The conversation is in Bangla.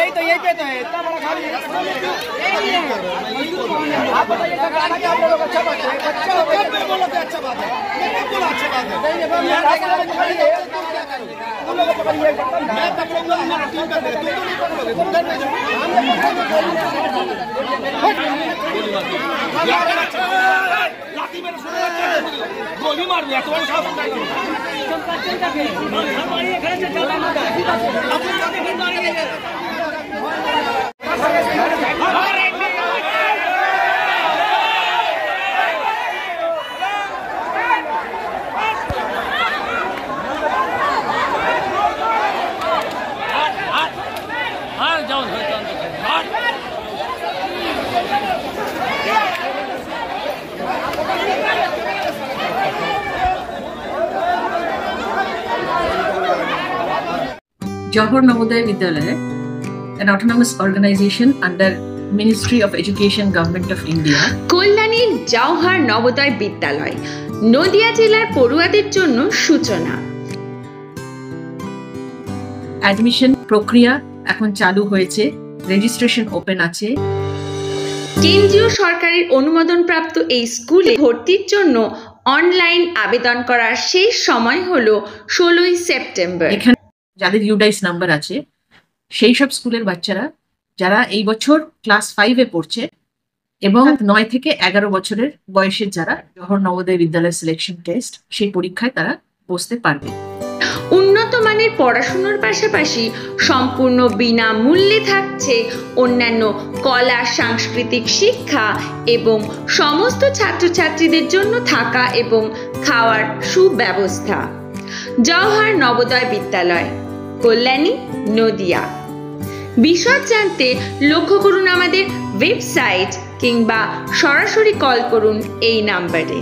यही पे तो है इतना बड़ा गाड़ी आप बताइए सरकार की आप लोग अच्छा बात है अच्छा बोलो तो अच्छा बात है ये बोलो अच्छा बात है तुम लोग पकड़िए मैं पकड़ूंगा हमारा टीम कर दे तुम नहीं पकड़ोगे तुम घर में जाओ लाठी मेरे सुन गोली मार दिया तो साफ Johor Navodaya Vidyalaya, an autonomous organization under Ministry of Education, Government of India. কল্যাণীর Jawahar Navodaya বিদ্যালয় নদিয়া জেলার পড়ুয়াদের জন্য সূচনা। অ্যাডমিশন প্রক্রিয়া এখন চালু হয়েছে, রেজিস্ট্রেশন ওপেন আছে। কেন্দ্রীয় সরকারের অনুমোদনপ্রাপ্ত এই স্কুলে ভর্তির জন্য অনলাইন আবেদন করার শেষ সময় হলো 16 সেপ্টেম্বর। এখানে যাদের ইউডাইস নাম্বার আছে সেই সব স্কুলের বাচ্চারা যারা এই বছর ক্লাস 5-এ পড়ছে এবং 9 থেকে 11 বছরের বয়সের যারা জওহর নবোদয় বিদ্যালয় সিলেকশন টেস্ট সেই পরীক্ষায় তারা বসতে পারবে। উন্নত মানের পড়াশোনার পাশাপাশি সম্পূর্ণ বিনামূল্যে থাকছে অন্যান্য কলা সাংস্কৃতিক শিক্ষা এবং সমস্ত ছাত্রছাত্রীদের জন্য থাকা এবং খাওয়ার সুব্যবস্থা। জওহর নবোদয় বিদ্যালয়, কল্যাণী, নদিয়া। বিশদ জানতে লক্ষ্য করুন আমাদের ওয়েবসাইট কিংবা সরাসরি কল করুন এই নাম্বারে।